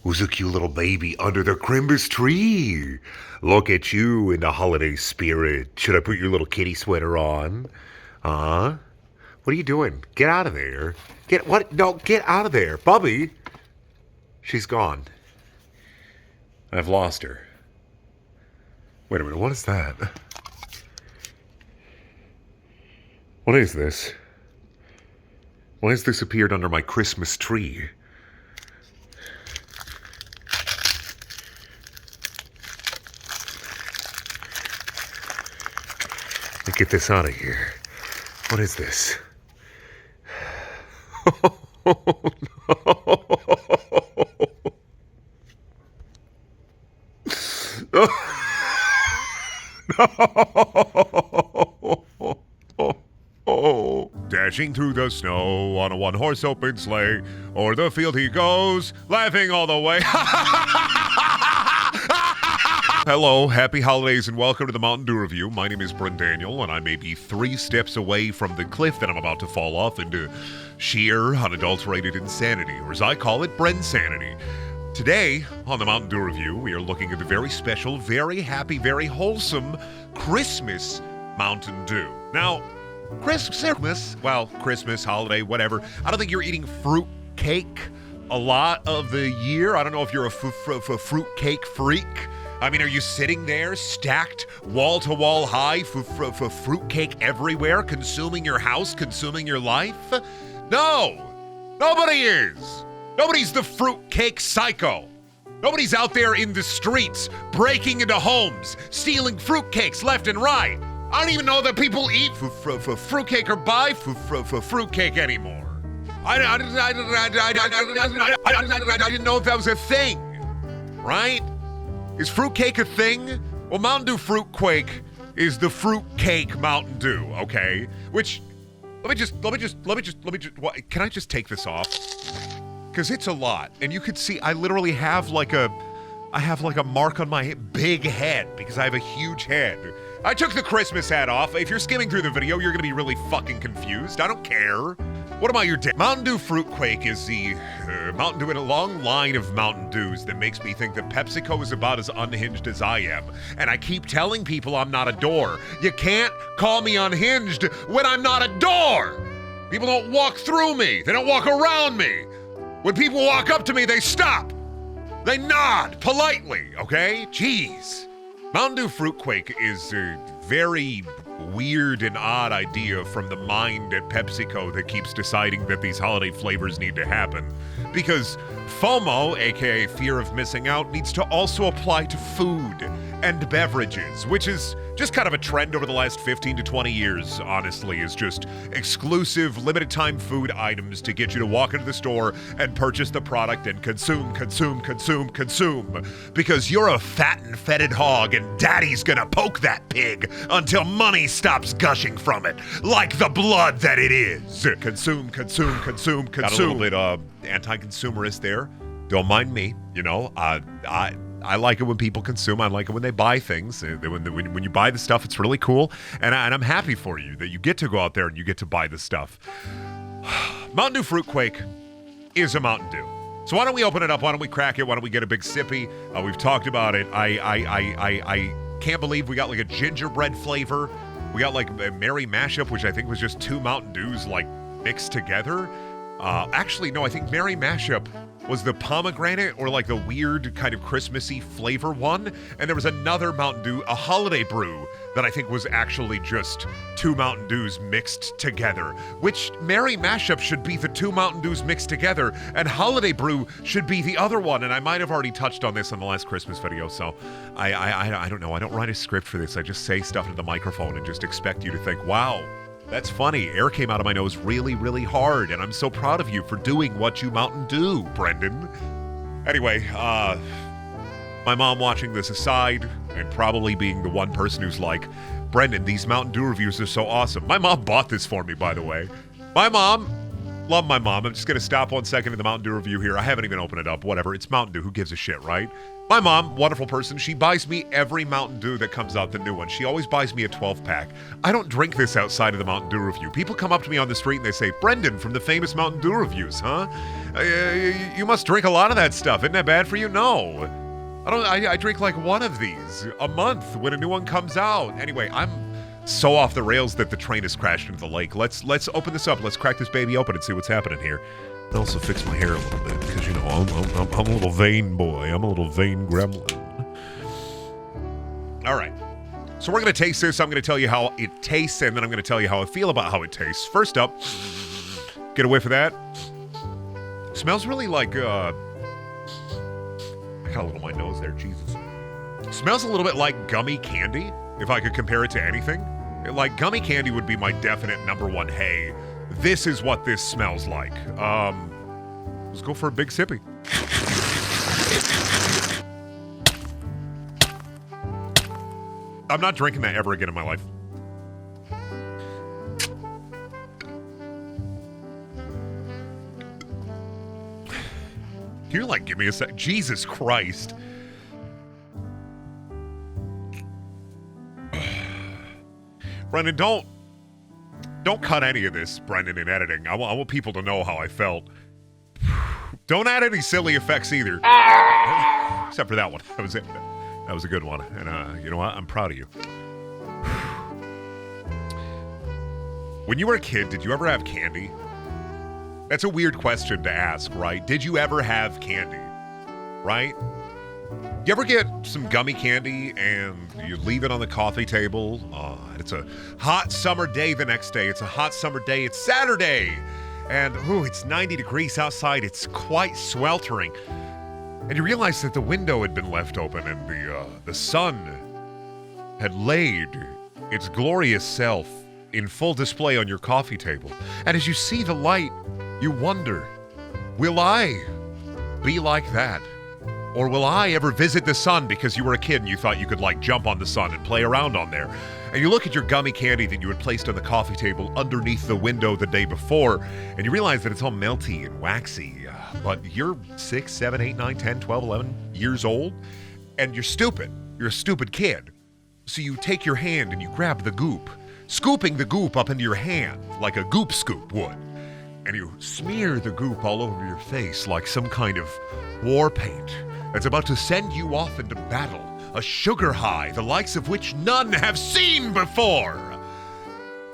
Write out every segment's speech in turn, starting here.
Who's a cute little baby under the Christmas tree? Look at you in the holiday spirit. Should I put your little kitty sweater on? Huh? What are you doing? Get out of there. Get out of there. Bubby! She's gone. I've lost her. Wait a minute, what is that? What is this? Why has this appeared under my Christmas tree? Get this out of here. What is this? Oh, no. No. Dashing through the snow on a one-horse open sleigh, o'er the field he goes, laughing all the way. Hello, happy holidays, and welcome to the Mountain Dew Review. My name is Brendaniel, and I may be 3 steps away from the cliff that I'm about to fall off into sheer, unadulterated insanity, or as I call it, Brensanity. Today, on the Mountain Dew Review, we are looking at the very special, very happy, very wholesome Christmas Mountain Dew. Now, Christmas, holiday, whatever. I don't think you're eating fruit cake a lot of the year. I don't know if you're a fruit cake freak. I mean, are you sitting there stacked wall-to-wall high for fruitcake everywhere, consuming your house, consuming your life? No! Nobody is! Nobody's the fruitcake psycho. Nobody's out there in the streets, breaking into homes, stealing fruitcakes left and right. I don't even know that people eat fruitcake or buy fruitcake anymore. I didn't know if that was a thing, right? Is fruitcake a thing? Well, Mountain Dew Fruit Quake is the fruitcake Mountain Dew, okay? Which, let me just, can I just take this off? Because it's a lot, and you could see I literally have like a mark on my big head because I have a huge head. I took the Christmas hat off. If you're skimming through the video, you're gonna be really fucking confused. I don't care. What about your day? Mountain Dew Fruit Quake is the Mountain Dew in a long line of Mountain Dews that makes me think that PepsiCo is about as unhinged as I am. And I keep telling people I'm not a door. You can't call me unhinged when I'm not a door. People don't walk through me. They don't walk around me. When people walk up to me, they stop. They nod politely, okay? Jeez. Mountain Dew Fruit Quake is a very weird and odd idea from the mind at PepsiCo that keeps deciding that these holiday flavors need to happen. Because FOMO, aka fear of missing out, needs to also apply to food and beverages, which is just kind of a trend over the last 15 to 20 years, honestly, is just exclusive, limited time food items to get you to walk into the store and purchase the product and consume. Because you're a fat and fetid hog and daddy's gonna poke that pig until money stops gushing from it, like the blood that it is. Consume. Got a little bit anti-consumerist there. Don't mind me, you know, I like it when people consume. I like it when they buy things. When you buy the stuff, it's really cool. And I'm happy for you that you get to go out there and you get to buy the stuff. Mountain Dew Fruit Quake is a Mountain Dew. So why don't we open it up? Why don't we crack it? Why don't we get a big sippy? We've talked about it. I can't believe we got like a gingerbread flavor. We got like a Merry Mashup, which I think was just 2 Mountain Dews like mixed together. Actually, no, I think Merry Mashup was the pomegranate or like the weird kind of Christmassy flavor one. And there was another Mountain Dew, a holiday brew, that I think was actually just 2 Mountain Dews mixed together. Which Merry Mashup should be the 2 Mountain Dews mixed together, and holiday brew should be the other one. And I might have already touched on this on the last Christmas video, so I don't know. I don't write a script for this. I just say stuff into the microphone and just expect you to think, wow, that's funny. Air came out of my nose really, really hard, and I'm so proud of you for doing what you Mountain Dew, Brendan. Anyway, my mom watching this aside, and probably being the one person who's like, Brendan, these Mountain Dew reviews are so awesome. My mom bought this for me, by the way. My mom Love my mom. I'm just going to stop 1 second in the Mountain Dew review here. I haven't even opened it up. Whatever. It's Mountain Dew. Who gives a shit, right? My mom, wonderful person. She buys me every Mountain Dew that comes out, the new one. She always buys me a 12-pack. I don't drink this outside of the Mountain Dew review. People come up to me on the street and they say, Brendan from the famous Mountain Dew reviews, huh? You must drink a lot of that stuff. Isn't that bad for you? No. I drink like one of these a month when a new one comes out. Anyway, I'm so off the rails that the train has crashed into the lake. Let's open this up. Let's crack this baby open and see what's happening here. I also fix my hair a little bit because, you know, I'm a little vain boy. I'm a little vain gremlin. All right. So we're going to taste this. I'm going to tell you how it tastes, and then I'm going to tell you how I feel about how it tastes. First up, get a whiff of that. Smells really like, I got a little on my nose there, Jesus. Smells a little bit like gummy candy, if I could compare it to anything. Like, gummy candy would be my definite number one, hey, this is what this smells like. Let's go for a big sippy. I'm not drinking that ever again in my life. You're like, give me a sec. Jesus Christ. Brendan, don't cut any of this, Brendan, in editing. I want people to know how I felt. Don't add any silly effects either. Except for that one. That was it. That was a good one. And you know what? I'm proud of you. When you were a kid, did you ever have candy? That's a weird question to ask, right? Did you ever have candy? Right? You ever get some gummy candy and you leave it on the coffee table? It's a hot summer day the next day. It's a hot summer day. It's Saturday. And, it's 90 degrees outside. It's quite sweltering. And you realize that the window had been left open and the sun had laid its glorious self in full display on your coffee table. And as you see the light, you wonder, will I be like that? Or will I ever visit the sun because you were a kid and you thought you could, like, jump on the sun and play around on there? And you look at your gummy candy that you had placed on the coffee table underneath the window the day before, and you realize that it's all melty and waxy. But you're 6, 7, 8, 9, 10, 12, 11 years old, and you're stupid. You're a stupid kid. So you take your hand and you grab the goop, scooping the goop up into your hand like a goop scoop would. And you smear the goop all over your face like some kind of war paint that's about to send you off into battle, a sugar high, the likes of which none have seen before.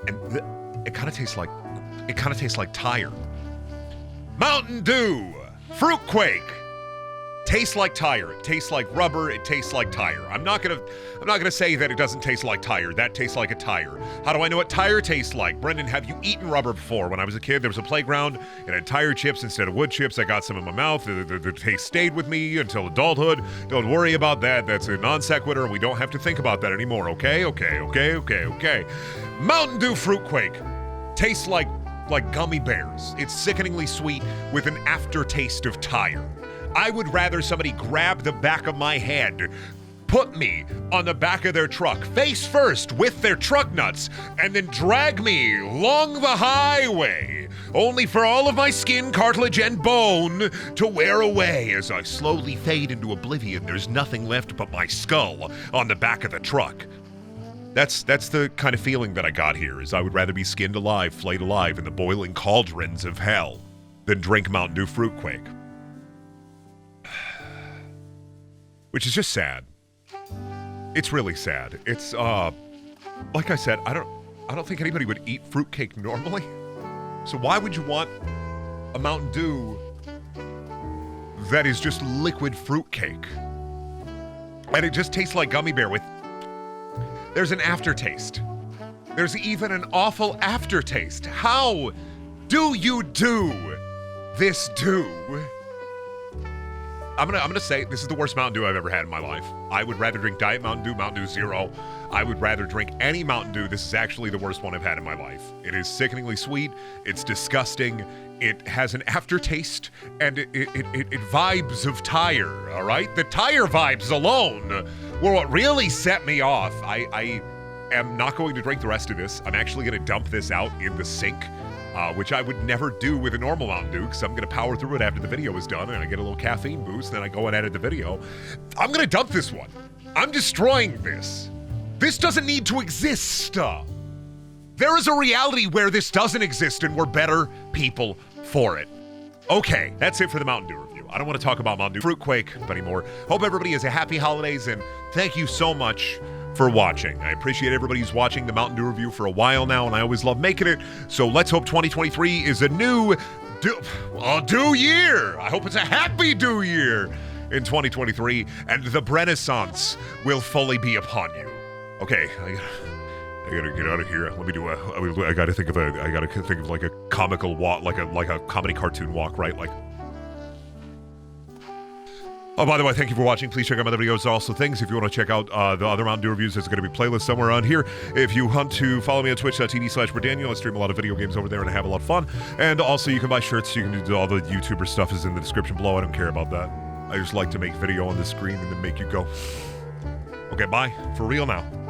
And it kind of tastes like tire. Mountain Dew, Fruit Quake. Tastes like tire. It tastes like rubber. It tastes like tire. I'm not gonna say that it doesn't taste like tire. That tastes like a tire. How do I know what tire tastes like? Brendan, have you eaten rubber before? When I was a kid, there was a playground. It had tire chips instead of wood chips. I got some in my mouth. The taste stayed with me until adulthood. Don't worry about that. That's a non sequitur. We don't have to think about that anymore. Okay. Mountain Dew Fruit Quake tastes like gummy bears. It's sickeningly sweet with an aftertaste of tire. I would rather somebody grab the back of my head, put me on the back of their truck, face first with their truck nuts, and then drag me along the highway, only for all of my skin, cartilage, and bone to wear away as I slowly fade into oblivion. There's nothing left but my skull on the back of the truck. That's the kind of feeling that I got here, is I would rather be skinned alive, flayed alive in the boiling cauldrons of hell than drink Mountain Dew Fruit Quake. Which is just sad. It's really sad. It's like I said, I don't think anybody would eat fruitcake normally. So why would you want a Mountain Dew that is just liquid fruitcake? And it just tastes like gummy bear with... There's an aftertaste. There's even an awful aftertaste. How do you do this Dew? I'm gonna say this is the worst Mountain Dew I've ever had in my life. I would rather drink Diet Mountain Dew Zero. I would rather drink any Mountain Dew. This is actually the worst one I've had in my life. It is sickeningly sweet. It's disgusting. It has an aftertaste, and it vibes of tire, all right? The tire vibes alone were what really set me off. I am not going to drink the rest of this. I'm actually going to dump this out in the sink which I would never do with a normal Mountain Dew because I'm going to power through it after the video is done and I get a little caffeine boost, then I go and edit the video. I'm going to dump this one. I'm destroying this. This doesn't need to exist. There is a reality where this doesn't exist and we're better people for it. Okay, that's it for the Mountain Dew review. I don't want to talk about Mountain Dew Fruit Quake anymore. Hope everybody has a happy holidays and thank you so much for watching. I appreciate everybody who's watching the Mountain Dew review for a while now, and I always love making it. So let's hope 2023 is a new Dew year. I hope it's a happy Dew year in 2023, and the Renaissance will fully be upon you. Okay, I gotta get out of here. Let me do I gotta think of like a comical walk, like a comedy cartoon walk, right? Like. Oh, by the way, thank you for watching. Please check out my other videos. Also, things if you want to check out the other Mountain Dew reviews, there's going to be playlists somewhere on here. If you want to follow me on twitch.tv/Brendaniel, I stream a lot of video games over there and I have a lot of fun. And also, you can buy shirts. You can do all the YouTuber stuff is in the description below. I don't care about that. I just like to make video on the screen and then make you go. Okay, bye. For real now.